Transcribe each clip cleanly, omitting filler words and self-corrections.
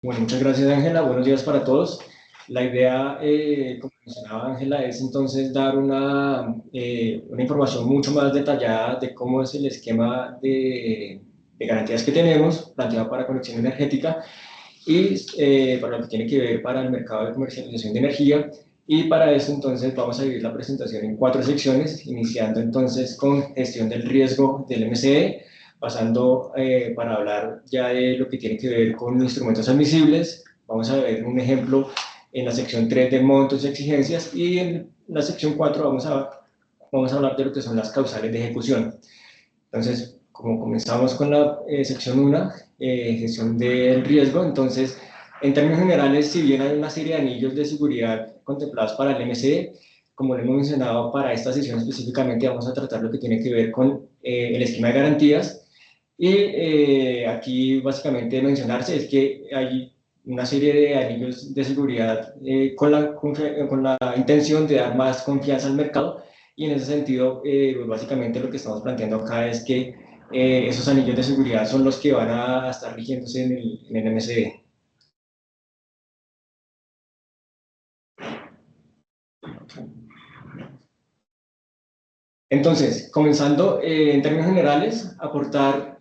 Bueno, muchas gracias, Ángela. Buenos días para todos. La idea, como mencionaba Ángela, es entonces dar una información mucho más detallada de cómo es el esquema de garantías que tenemos planteado para conexión energética y para lo que tiene que ver para el mercado de comercialización de energía. Y para eso entonces vamos a dividir la presentación en cuatro secciones, iniciando entonces con gestión del riesgo del MCE, pasando para hablar ya de lo que tiene que ver con instrumentos admisibles. Vamos a ver un ejemplo en la sección 3 de montos y exigencias, y en la sección 4 vamos a hablar de lo que son las causales de ejecución. Entonces, como comenzamos con la sección 1, gestión del riesgo, entonces, en términos generales, si bien hay una serie de anillos de seguridad contemplados para el MCE, como lo hemos mencionado, para esta sesión específicamente vamos a tratar lo que tiene que ver con el esquema de garantías. Y aquí básicamente mencionarse es que hay una serie de anillos de seguridad con la intención de dar más confianza al mercado, y en ese sentido, pues básicamente lo que estamos planteando acá es que esos anillos de seguridad son los que van a estar rigiéndose en el MCD. Entonces, comenzando en términos generales, aportar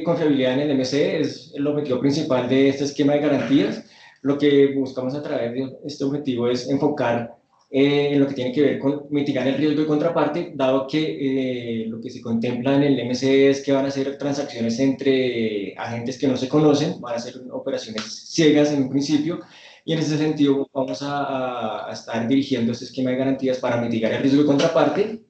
confiabilidad en el MC es el objetivo principal de este esquema de garantías. Lo que buscamos a través de este objetivo es enfocar en lo que tiene que ver con mitigar el riesgo de contraparte, dado que lo que se contempla en el MC es que van a ser transacciones entre agentes que no se conocen, van a ser operaciones ciegas en un principio, y en ese sentido vamos a estar dirigiendo este esquema de garantías para mitigar el riesgo de contraparte.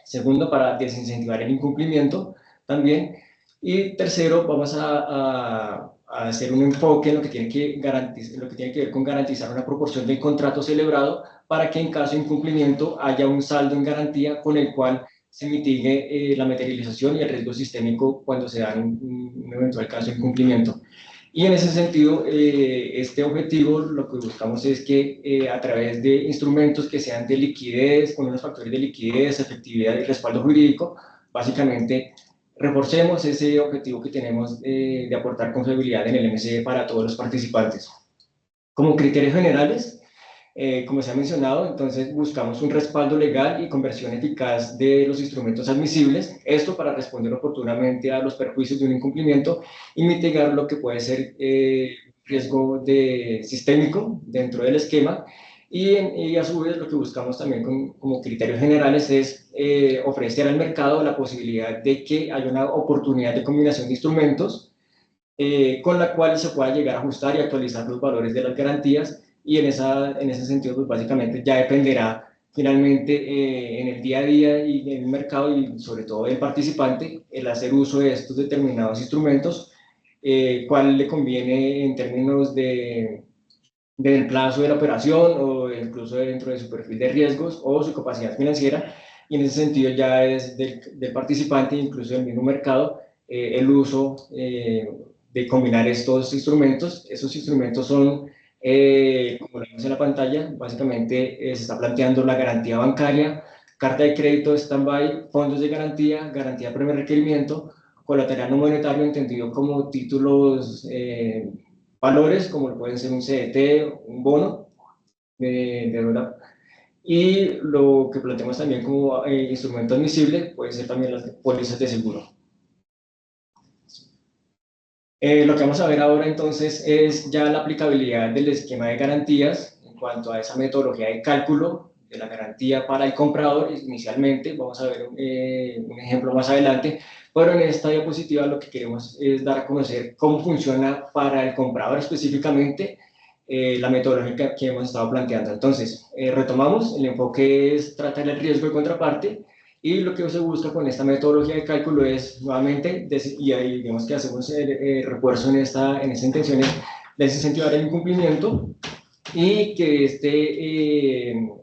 Segundo, para desincentivar el incumplimiento también. Y tercero, vamos a hacer un enfoque en lo que tiene lo que tiene que ver con garantizar una proporción del contrato celebrado para que en caso de incumplimiento haya un saldo en garantía con el cual se mitigue la materialización y el riesgo sistémico cuando se da un eventual caso de incumplimiento. Y en ese sentido, este objetivo lo que buscamos es que a través de instrumentos que sean de liquidez, con unos factores de liquidez, efectividad y respaldo jurídico, básicamente reforcemos ese objetivo que tenemos de aportar confiabilidad en el MCE para todos los participantes. Como criterios generales, como se ha mencionado, entonces buscamos un respaldo legal y conversión eficaz de los instrumentos admisibles, esto para responder oportunamente a los perjuicios de un incumplimiento y mitigar lo que puede ser riesgo sistémico dentro del esquema. Y a su vez lo que buscamos también como criterios generales es ofrecer al mercado la posibilidad de que haya una oportunidad de combinación de instrumentos con la cual se pueda llegar a ajustar y actualizar los valores de las garantías, y en ese sentido pues básicamente ya dependerá finalmente en el día a día y en el mercado y sobre todo del participante el hacer uso de estos determinados instrumentos, cuál le conviene en términos del plazo de la operación o incluso dentro de su perfil de riesgos o su capacidad financiera, y en ese sentido ya es del participante, incluso del mismo mercado, el uso de combinar estos instrumentos. Esos instrumentos son, como lo vemos en la pantalla, básicamente se está planteando la garantía bancaria, carta de crédito stand-by, fondos de garantía, garantía primer requerimiento, colateral no monetario entendido como títulos valores, como pueden ser un CDT, un bono de dólar. Y lo que planteamos también como instrumento admisible puede ser también las pólizas de seguro. Lo que vamos a ver ahora entonces es ya la aplicabilidad del esquema de garantías en cuanto a esa metodología de cálculo de la garantía para el comprador inicialmente. Vamos a ver un ejemplo más adelante, pero en esta diapositiva lo que queremos es dar a conocer cómo funciona para el comprador específicamente la metodología que hemos estado planteando. Entonces, retomamos, el enfoque es tratar el riesgo de contraparte, y lo que se busca con esta metodología de cálculo es nuevamente, y ahí digamos que hacemos el refuerzo en esta intención, es desincentivar el incumplimiento y que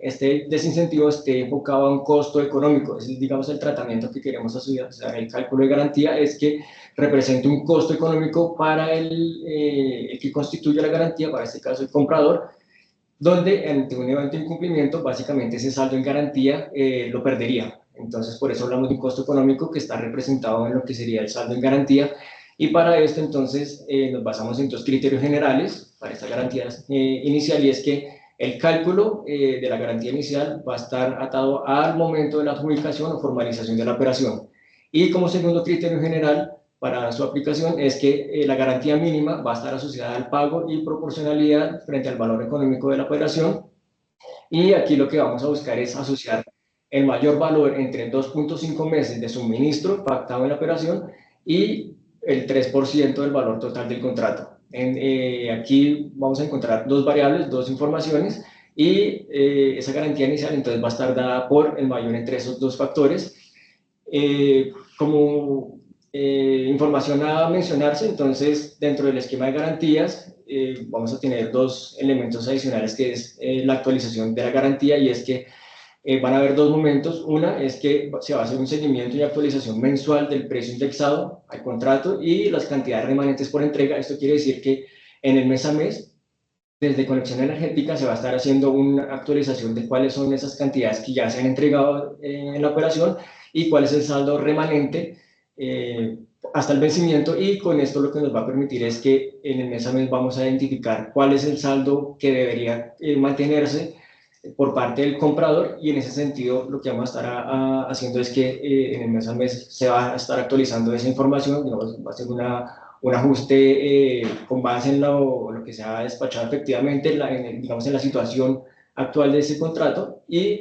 este desincentivo esté enfocado a un costo económico. Es digamos el tratamiento que queremos asociar, o sea, el cálculo de garantía es que represente un costo económico para el que constituye la garantía, para este caso el comprador, donde ante un evento de incumplimiento, básicamente ese saldo en garantía lo perdería. Entonces, por eso hablamos de un costo económico que está representado en lo que sería el saldo en garantía, Y para esto, entonces, nos basamos en dos criterios generales para esta garantía inicial, y es que el cálculo de la garantía inicial va a estar atado al momento de la adjudicación o formalización de la operación. Y como segundo criterio general para su aplicación es que la garantía mínima va a estar asociada al pago y proporcionalidad frente al valor económico de la operación. Y aquí lo que vamos a buscar es asociar el mayor valor entre 2.5 meses de suministro pactado en la operación y el 3% del valor total del contrato. Aquí vamos a encontrar dos variables, dos informaciones, y esa garantía inicial entonces va a estar dada por el mayor entre esos dos factores. Como información a mencionarse, entonces dentro del esquema de garantías vamos a tener dos elementos adicionales, que es la actualización de la garantía, y es que van a haber dos momentos. Una es que se va a hacer un seguimiento y actualización mensual del precio indexado al contrato y las cantidades remanentes por entrega. Esto quiere decir que en el mes a mes, desde Conexión Energética, se va a estar haciendo una actualización de cuáles son esas cantidades que ya se han entregado en la operación y cuál es el saldo remanente hasta el vencimiento. Y con esto lo que nos va a permitir es que en el mes a mes vamos a identificar cuál es el saldo que debería mantenerse por parte del comprador, y en ese sentido lo que vamos a estar haciendo es que en el mes a mes se va a estar actualizando esa información. Digamos, va a ser un ajuste con base en lo que se ha despachado efectivamente digamos, en la situación actual de ese contrato. Y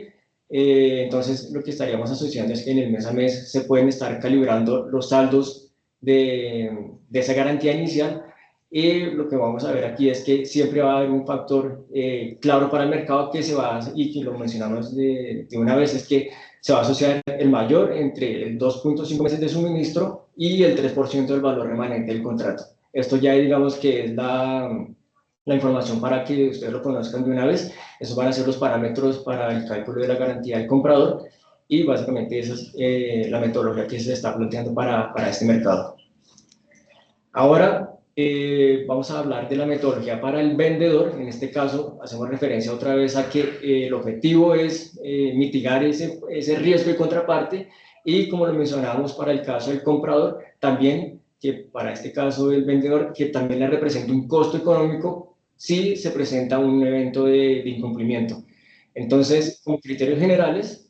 entonces lo que estaríamos asociando es que en el mes a mes se pueden estar calibrando los saldos de esa garantía inicial. Y lo que vamos a ver aquí es que siempre va a haber un factor claro para el mercado que se va, y que lo mencionamos de una vez, es que se va a asociar el mayor entre el 2.5 meses de suministro y el 3% del valor remanente del contrato. Esto ya digamos que es la información para que ustedes lo conozcan de una vez. Esos van a ser los parámetros para el cálculo de la garantía del comprador, y básicamente esa es la metodología que se está planteando para este mercado. Ahora vamos a hablar de la metodología para el vendedor. En este caso hacemos referencia otra vez a que el objetivo es mitigar ese riesgo de contraparte, y como lo mencionábamos para el caso del comprador, también que para este caso del vendedor, que también le representa un costo económico si se presenta un evento de incumplimiento. Entonces, como criterios generales,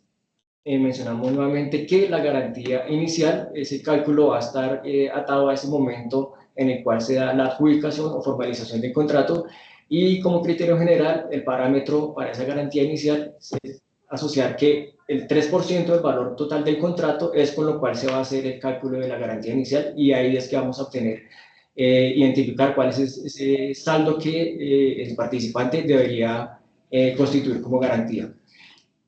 mencionamos nuevamente que la garantía inicial, ese cálculo va a estar atado a ese momento en el cual se da la adjudicación o formalización del contrato, y como criterio general, el parámetro para esa garantía inicial es asociar que el 3% del valor total del contrato es con lo cual se va a hacer el cálculo de la garantía inicial, y ahí es que vamos a obtener, identificar cuál es ese saldo que el participante debería constituir como garantía.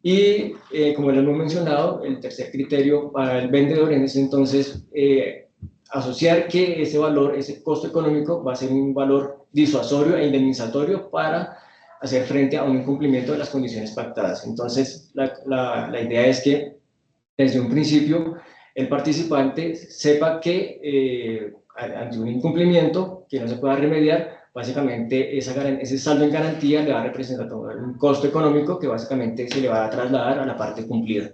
Y como les hemos mencionado, el tercer criterio para el vendedor es entonces asociar que ese valor, ese costo económico, va a ser un valor disuasorio e indemnizatorio para hacer frente a un incumplimiento de las condiciones pactadas. Entonces, la idea es que desde un principio el participante sepa que ante un incumplimiento que no se pueda remediar, básicamente ese saldo en garantía le va a representar un costo económico que básicamente se le va a trasladar a la parte cumplida.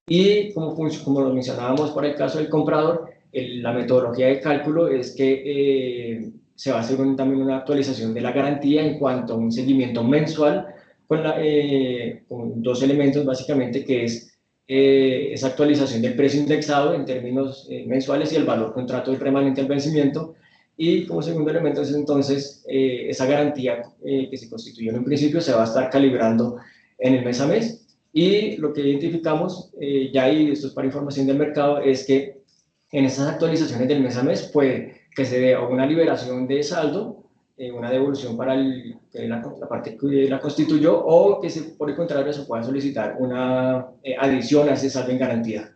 Y como lo mencionábamos para el caso del comprador, la metodología de cálculo es que se va a hacer también una actualización de la garantía en cuanto a un seguimiento mensual con dos elementos básicamente, que es esa actualización del precio indexado en términos mensuales y el valor contrato del remanente al vencimiento. Y como segundo elemento es entonces esa garantía que se constituyó en un principio se va a estar calibrando en el mes a mes. Y lo que identificamos, ya, y esto es para información del mercado, es que en esas actualizaciones del mes a mes puede que se dé una liberación de saldo, una devolución para la parte que la constituyó, o que por el contrario se pueda solicitar una adición a ese saldo en garantía.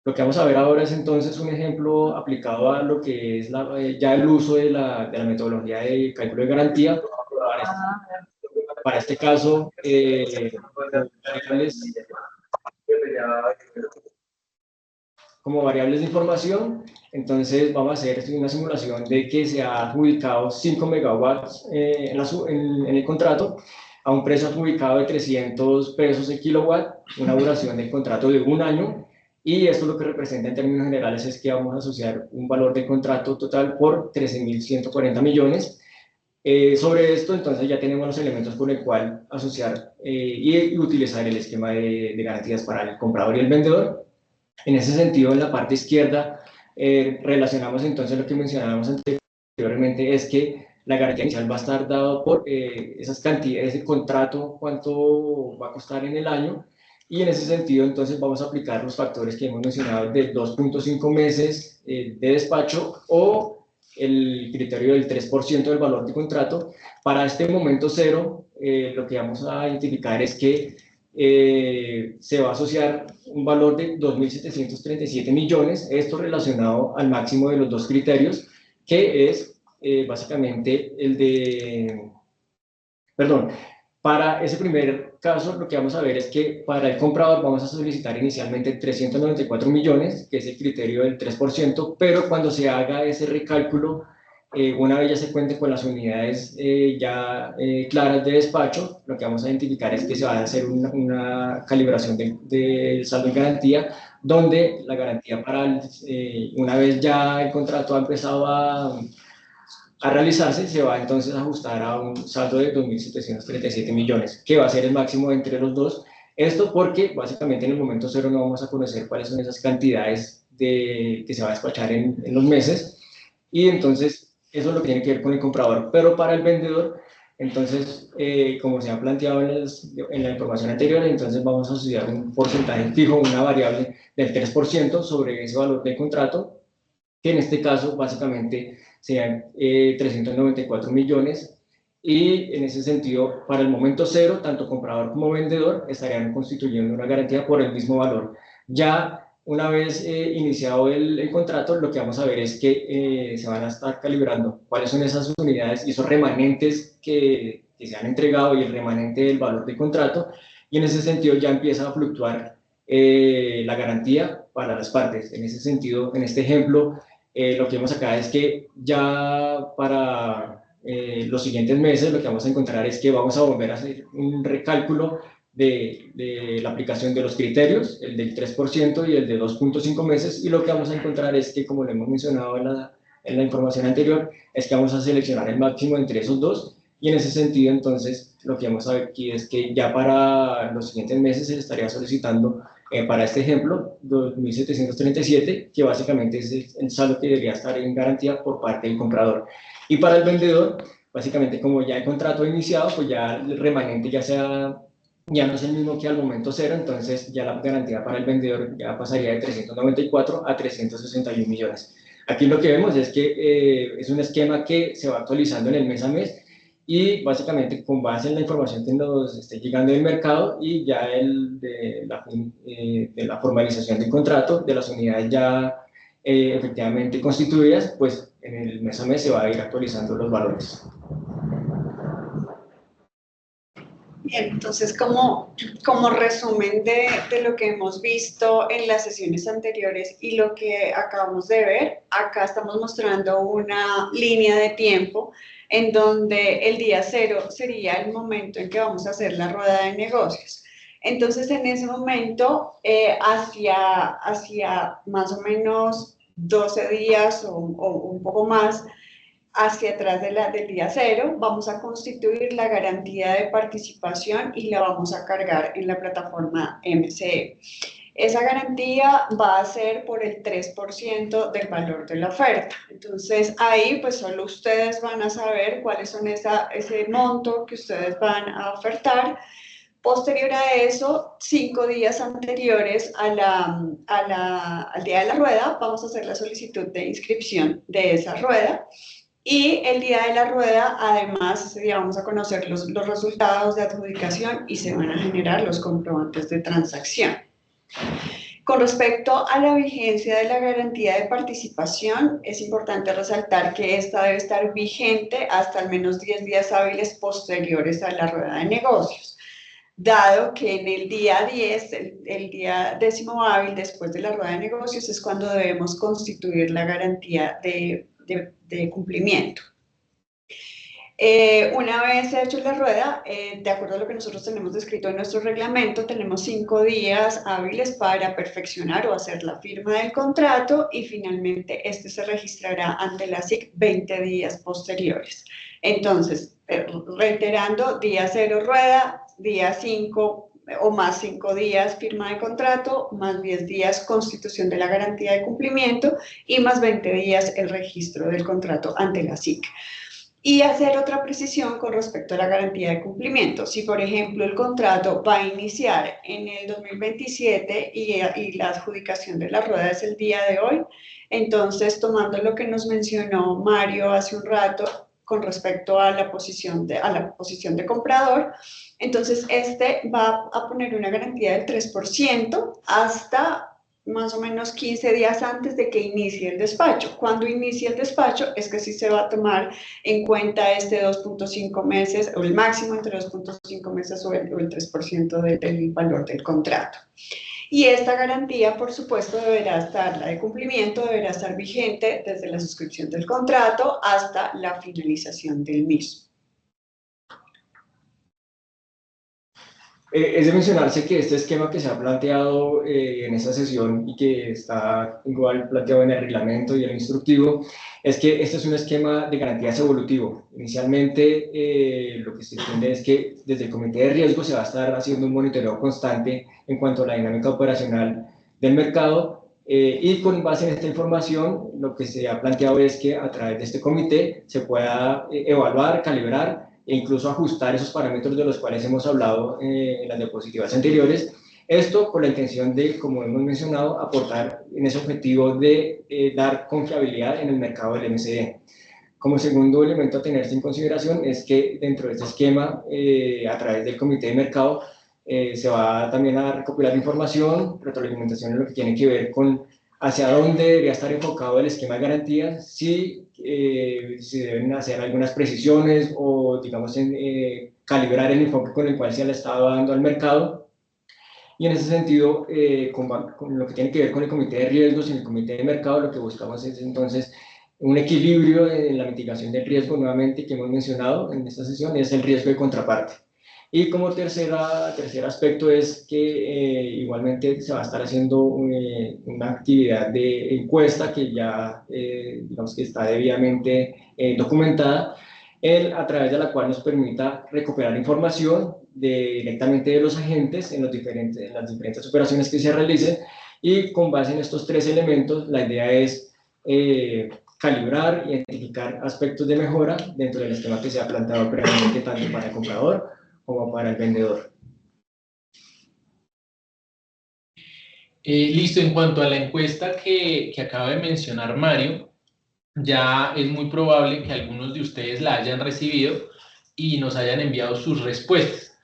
Lo que vamos a ver ahora es entonces un ejemplo aplicado a lo que es ya el uso de la metodología de cálculo de garantía. Para este caso, como variables de información, entonces vamos a hacer una simulación de que se ha adjudicado 5 megawatts en el contrato a un precio adjudicado de 300 pesos el kilowatt, una duración del contrato de un año, y esto lo que representa en términos generales es que vamos a asociar un valor de contrato total por 13.140 millones. Sobre esto, entonces ya tenemos los elementos con el cual asociar y utilizar el esquema de garantías para el comprador y el vendedor. En ese sentido, en la parte izquierda, relacionamos entonces lo que mencionábamos anteriormente, es que la garantía inicial va a estar dado por esas cantidades de contrato, cuánto va a costar en el año, y en ese sentido entonces vamos a aplicar los factores que hemos mencionado de 2.5 meses de despacho o el criterio del 3% del valor de contrato. Para este momento cero, lo que vamos a identificar es que se va a asociar un valor de 2.737 millones, esto relacionado al máximo de los dos criterios, que es básicamente el de, perdón, para ese primer caso lo que vamos a ver es que para el comprador vamos a solicitar inicialmente 394 millones, que es el criterio del 3%, pero cuando se haga ese recálculo, una vez ya se cuente con las unidades claras de despacho, lo que vamos a identificar es que se va a hacer una calibración del saldo en garantía, donde la garantía una vez ya el contrato ha empezado a realizarse, se va entonces a ajustar a un saldo de 2.737 millones, que va a ser el máximo entre los dos. Esto porque básicamente en el momento cero no vamos a conocer cuáles son esas cantidades que se va a despachar en los meses, y entonces eso es lo que tiene que ver con el comprador. Pero para el vendedor, entonces, como se ha planteado en la información anterior, entonces vamos a asociar un porcentaje fijo, una variable del 3% sobre ese valor del contrato, que en este caso básicamente sean 394 millones, y en ese sentido, para el momento cero, tanto comprador como vendedor estarían constituyendo una garantía por el mismo valor. Ya una vez iniciado el contrato, lo que vamos a ver es que se van a estar calibrando cuáles son esas unidades y esos remanentes que se han entregado y el remanente del valor del contrato, y en ese sentido ya empieza a fluctuar la garantía para las partes. En ese sentido, en este ejemplo, lo que vemos acá es que ya para los siguientes meses lo que vamos a encontrar es que vamos a volver a hacer un recálculo de la aplicación de los criterios, el del 3% y el de 2.5 meses, y lo que vamos a encontrar es que, como lo hemos mencionado en la información anterior, es que vamos a seleccionar el máximo entre esos dos, y en ese sentido entonces lo que vamos a ver aquí es que ya para los siguientes meses se le estaría solicitando para este ejemplo, 2.737, que básicamente es el saldo que debería estar en garantía por parte del comprador. Y para el vendedor, básicamente como ya el contrato ha iniciado, pues ya el remanente ya no es el mismo que al momento cero, entonces ya la garantía para el vendedor ya pasaría de 394 a 361 millones. Aquí lo que vemos es que es un esquema que se va actualizando en el mes a mes, y básicamente con base en la información que nos esté llegando del mercado y ya de la formalización del contrato, de las unidades ya efectivamente constituidas, pues en el mes a mes se va a ir actualizando los valores. Bien, entonces como resumen de lo que hemos visto en las sesiones anteriores y lo que acabamos de ver, acá estamos mostrando una línea de tiempo en donde el día cero sería el momento en que vamos a hacer la rueda de negocios. Entonces en ese momento, hacia más o menos 12 días o un poco más, hacia atrás del día cero, vamos a constituir la garantía de participación y la vamos a cargar en la plataforma MCE. Esa garantía va a ser por el 3% del valor de la oferta. Entonces, ahí pues solo ustedes van a saber cuáles son ese monto que ustedes van a ofertar. Posterior a eso, 5 días anteriores al día de la rueda, vamos a hacer la solicitud de inscripción de esa rueda. Y el día de la rueda, además, ese día vamos a conocer los resultados de adjudicación y se van a generar los comprobantes de transacción. Con respecto a la vigencia de la garantía de participación, es importante resaltar que esta debe estar vigente hasta al menos 10 días hábiles posteriores a la rueda de negocios, dado que en el día 10, el día 10º hábil después de la rueda de negocios, es cuando debemos constituir la garantía de cumplimiento. Una vez hecho la rueda, de acuerdo a lo que nosotros tenemos descrito en nuestro reglamento, tenemos 5 días hábiles para perfeccionar o hacer la firma del contrato y finalmente este se registrará ante la SIC 20 días posteriores. Entonces, reiterando, día 0 rueda, día 5 o más 5 días firma de contrato, más 10 días constitución de la garantía de cumplimiento y más 20 días el registro del contrato ante la SIC. Y hacer otra precisión con respecto a la garantía de cumplimiento. Si, por ejemplo, el contrato va a iniciar en el 2027 y la adjudicación de la rueda es el día de hoy, entonces, tomando lo que nos mencionó Mario hace un rato con respecto a la posición de comprador, entonces este va a poner una garantía del 3% hasta más o menos 15 días antes de que inicie el despacho. Cuando inicie el despacho es que sí se va a tomar en cuenta este 2.5 meses o el máximo entre 2.5 meses o el 3% del valor del contrato. Y esta garantía, por supuesto, deberá estar, la de cumplimiento deberá estar vigente desde la suscripción del contrato hasta la finalización del mismo. Es de mencionarse que este esquema que se ha planteado en esta sesión y que está igual planteado en el reglamento y el instructivo, es que este es un esquema de garantías evolutivo. Inicialmente, lo que se entiende es que desde el comité de riesgo se va a estar haciendo un monitoreo constante en cuanto a la dinámica operacional del mercado y con base en esta información, lo que se ha planteado es que a través de este comité se pueda evaluar, calibrar e incluso ajustar esos parámetros de los cuales hemos hablado en las diapositivas anteriores. Esto con la intención de, como hemos mencionado, aportar en ese objetivo de dar confiabilidad en el mercado del MCE. Como segundo elemento a tenerse en consideración es que dentro de este esquema, a través del comité de mercado, se va también a recopilar información, retroalimentación en lo que tiene que ver con hacia dónde debería estar enfocado el esquema de garantías, si deben hacer algunas precisiones o, digamos, calibrar el enfoque con el cual se le está dando al mercado. Y en ese sentido, con lo que tiene que ver con el comité de riesgos y el comité de mercado, lo que buscamos es entonces un equilibrio en la mitigación del riesgo, nuevamente, que hemos mencionado en esta sesión, es el riesgo de contraparte. Y como tercer aspecto es que igualmente se va a estar haciendo una actividad de encuesta que ya, digamos que está debidamente documentada, a través de la cual nos permita recuperar información directamente de los agentes en las diferentes operaciones que se realicen y con base en estos 3 elementos la idea es calibrar, identificar aspectos de mejora dentro del esquema que se ha planteado previamente tanto para el comprador como para el vendedor. Listo, en cuanto a la encuesta que acaba de mencionar Mario, ya es muy probable que algunos de ustedes la hayan recibido y nos hayan enviado sus respuestas.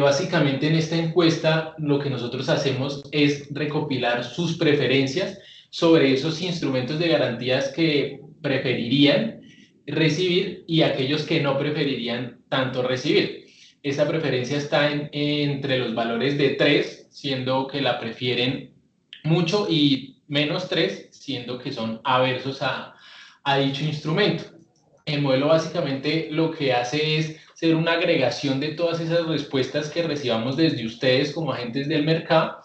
Básicamente en esta encuesta lo que nosotros hacemos es recopilar sus preferencias sobre esos instrumentos de garantías que preferirían recibir y aquellos que no preferirían tanto recibir. Esa preferencia está entre los valores de 3, siendo que la prefieren mucho, y menos 3, siendo que son aversos a dicho instrumento. El modelo básicamente lo que hace es ser una agregación de todas esas respuestas que recibamos desde ustedes como agentes del mercado.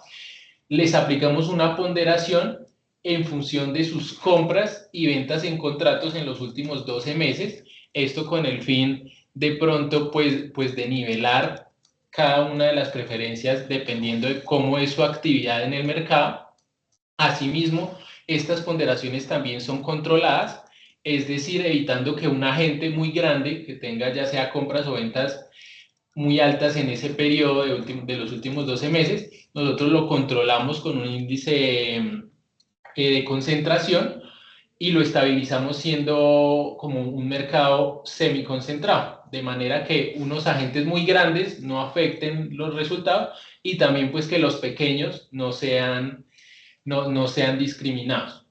Les aplicamos una ponderación en función de sus compras y ventas en contratos en los últimos 12 meses. Esto con el fin de pronto pues de nivelar cada una de las preferencias dependiendo de cómo es su actividad en el mercado. Asimismo, estas ponderaciones también son controladas, es decir, evitando que un agente muy grande que tenga ya sea compras o ventas muy altas en ese periodo de los últimos 12 meses, nosotros lo controlamos con un índice de concentración y lo estabilizamos siendo como un mercado semiconcentrado, de manera que unos agentes muy grandes no afecten los resultados y también pues que los pequeños no sean discriminados.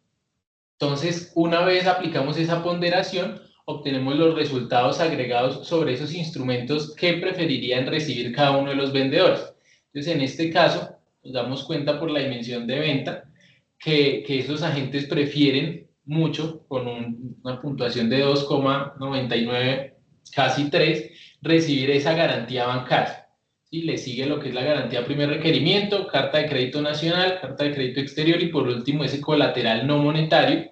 Entonces, una vez aplicamos esa ponderación, obtenemos los resultados agregados sobre esos instrumentos que preferirían recibir cada uno de los vendedores. Entonces, en este caso, nos damos cuenta por la dimensión de venta que esos agentes prefieren mucho, con una puntuación de 2,99 casi 3, recibir esa garantía bancaria. ¿Sí? Le sigue lo que es la garantía primer requerimiento, carta de crédito nacional, carta de crédito exterior y por último ese colateral no monetario.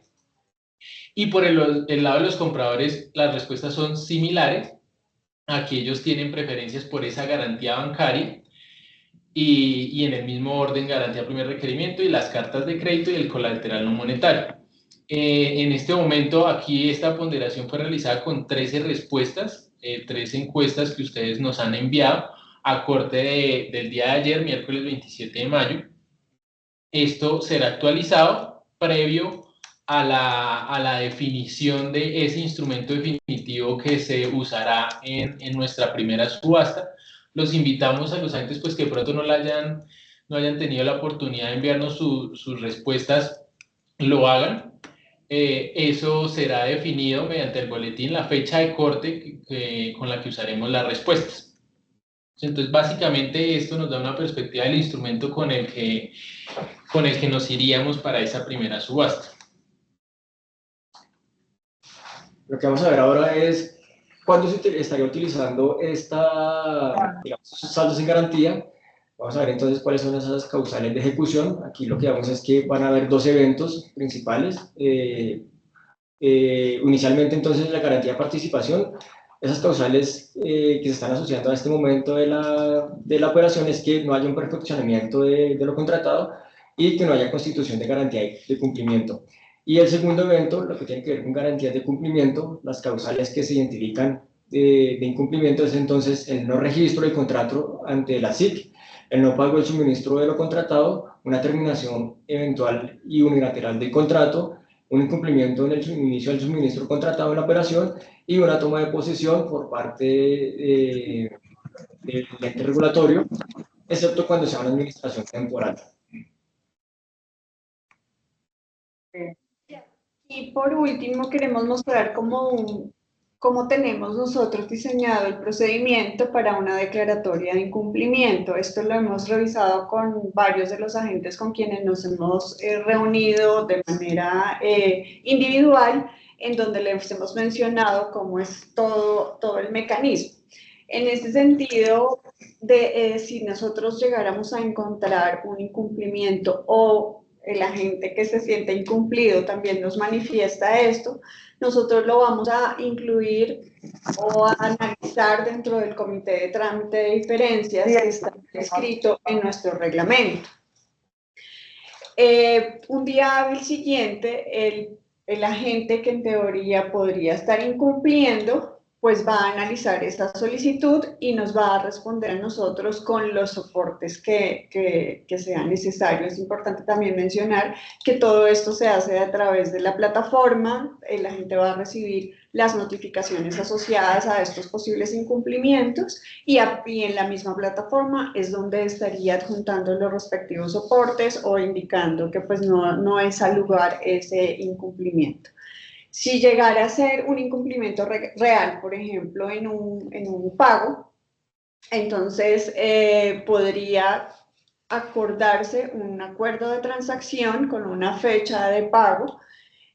Y por el lado de los compradores las respuestas son similares. Aquí ellos tienen preferencias por esa garantía bancaria y en el mismo orden garantía primer requerimiento y las cartas de crédito y el colateral no monetario. En este momento aquí esta ponderación fue realizada con 13 respuestas, 13 encuestas que ustedes nos han enviado a corte del día de ayer, miércoles 27 de mayo. Esto será actualizado previo a la definición de ese instrumento definitivo que se usará en nuestra primera subasta. Los invitamos a los agentes pues, que de pronto no hayan tenido la oportunidad de enviarnos sus respuestas, lo hagan. Eso será definido mediante el boletín, la fecha de corte con la que usaremos las respuestas. Entonces, básicamente esto nos da una perspectiva del instrumento con el que nos iríamos para esa primera subasta. Lo que vamos a ver ahora es cuándo se estaría utilizando digamos, saldos en garantía. Vamos a ver entonces cuáles son esas causales de ejecución. Aquí lo que vemos es que van a haber 2 eventos principales. Inicialmente entonces la garantía de participación. Esas causales que se están asociando a este momento de la operación es que no haya un perfeccionamiento de lo contratado y que no haya constitución de garantía de cumplimiento. Y el segundo evento, lo que tiene que ver con garantías de cumplimiento, las causales que se identifican de incumplimiento es entonces el no registro del contrato ante la SIC, el no pago del suministro de lo contratado, una terminación eventual y unilateral del contrato, un incumplimiento en el inicio del suministro contratado en la operación y una toma de posesión por parte del ente regulatorio, excepto cuando sea una administración temporal. Y por último, queremos mostrar cómo tenemos nosotros diseñado el procedimiento para una declaratoria de incumplimiento. Esto lo hemos revisado con varios de los agentes con quienes nos hemos reunido de manera individual, en donde les hemos mencionado cómo es todo el mecanismo. En este sentido, si nosotros llegáramos a encontrar un incumplimiento o el agente que se siente incumplido también nos manifiesta esto, nosotros lo vamos a incluir o a analizar dentro del comité de trámite de diferencias que está escrito en nuestro reglamento. Un día hábil siguiente, el agente que en teoría podría estar incumpliendo, pues va a analizar esta solicitud y nos va a responder a nosotros con los soportes que sean necesarios. Es importante también mencionar que todo esto se hace a través de la plataforma. La gente va a recibir las notificaciones asociadas a estos posibles incumplimientos y en la misma plataforma es donde estaría adjuntando los respectivos soportes o indicando que pues no es al lugar ese incumplimiento. Si llegara a ser un incumplimiento real, por ejemplo, en un pago, entonces podría acordarse un acuerdo de transacción con una fecha de pago,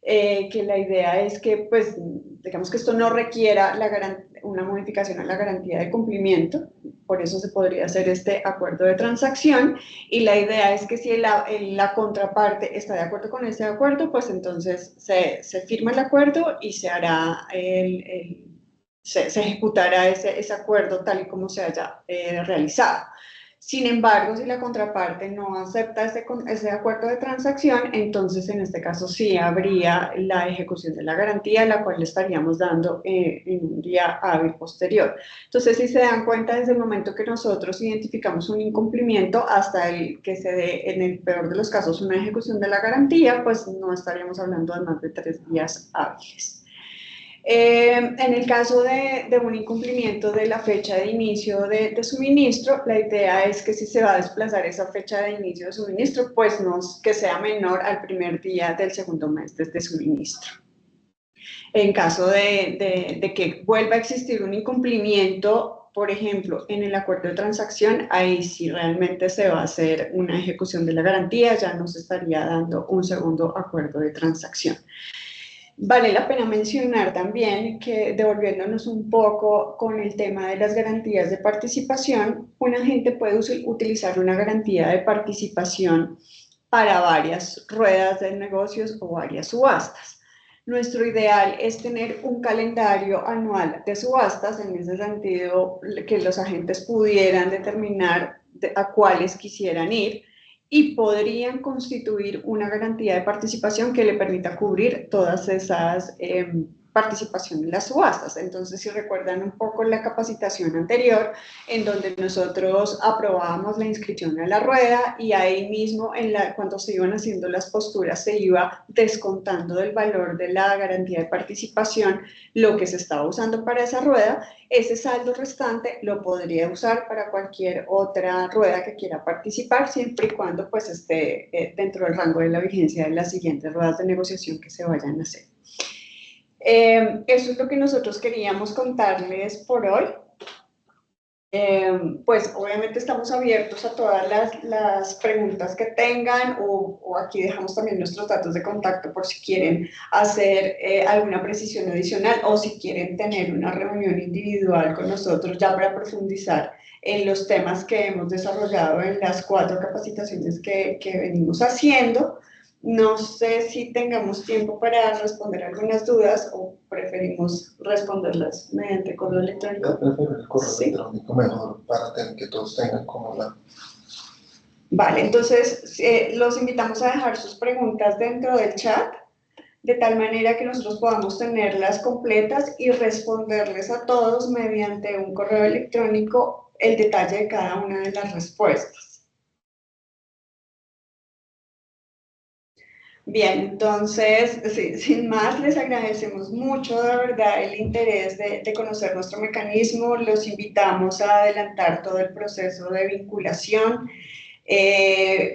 que la idea es que, pues, digamos que esto no requiera una modificación a la garantía de cumplimiento, por eso se podría hacer este acuerdo de transacción, y la idea es que si la contraparte está de acuerdo con ese acuerdo, pues entonces se firma el acuerdo y se hará se ejecutará ese acuerdo tal y como se haya realizado. Sin embargo, si la contraparte no acepta ese acuerdo de transacción, entonces en este caso sí habría la ejecución de la garantía, la cual le estaríamos dando en un día hábil posterior. Entonces, si se dan cuenta, desde el momento que nosotros identificamos un incumplimiento hasta el que se dé, en el peor de los casos, una ejecución de la garantía, pues no estaríamos hablando de más de 3 días hábiles. En el caso de un incumplimiento de la fecha de inicio de suministro, la idea es que si se va a desplazar esa fecha de inicio de suministro, pues que sea menor al primer día del segundo mes desde suministro. En caso de que vuelva a existir un incumplimiento, por ejemplo, en el acuerdo de transacción, ahí sí realmente se va a hacer una ejecución de la garantía, ya no se estaría dando un segundo acuerdo de transacción. Vale la pena mencionar también que, devolviéndonos un poco con el tema de las garantías de participación, un agente puede utilizar una garantía de participación para varias ruedas de negocios o varias subastas. Nuestro ideal es tener un calendario anual de subastas, en ese sentido que los agentes pudieran determinar a cuáles quisieran ir y podrían constituir una garantía de participación que le permita cubrir todas esas participación en las subastas. Entonces, si recuerdan un poco la capacitación anterior, en donde nosotros aprobábamos la inscripción a la rueda y ahí mismo, cuando se iban haciendo las posturas, se iba descontando del valor de la garantía de participación lo que se estaba usando para esa rueda. Ese saldo restante lo podría usar para cualquier otra rueda que quiera participar, siempre y cuando pues esté dentro del rango de la vigencia de las siguientes ruedas de negociación que se vayan a hacer. Eso es lo que nosotros queríamos contarles por hoy. Pues obviamente estamos abiertos a todas las preguntas que tengan o aquí dejamos también nuestros datos de contacto por si quieren hacer alguna precisión adicional o si quieren tener una reunión individual con nosotros ya para profundizar en los temas que hemos desarrollado en las 4 capacitaciones que venimos haciendo. No sé si tengamos tiempo para responder algunas dudas o preferimos responderlas mediante correo electrónico. El correo electrónico mejor para que todos tengan como la... Vale, entonces los invitamos a dejar sus preguntas dentro del chat, de tal manera que nosotros podamos tenerlas completas y responderles a todos mediante un correo electrónico el detalle de cada una de las respuestas. Bien, entonces, sí, sin más, les agradecemos mucho de verdad el interés de conocer nuestro mecanismo. Los invitamos a adelantar todo el proceso de vinculación.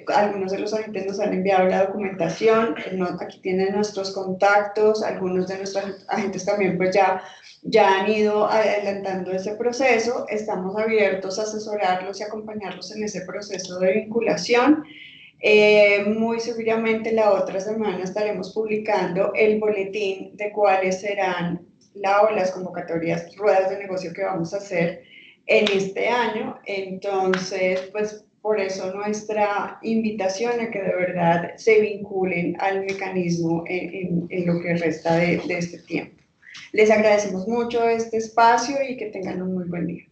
Algunos de los agentes nos han enviado la documentación, aquí tienen nuestros contactos, algunos de nuestros agentes también pues ya han ido adelantando ese proceso. Estamos abiertos a asesorarlos y acompañarlos en ese proceso de vinculación. Muy seguramente la otra semana estaremos publicando el boletín de cuáles serán las convocatorias, ruedas de negocio que vamos a hacer en este año. Entonces, pues por eso nuestra invitación a que de verdad se vinculen al mecanismo en lo que resta de este tiempo. Les agradecemos mucho este espacio y que tengan un muy buen día.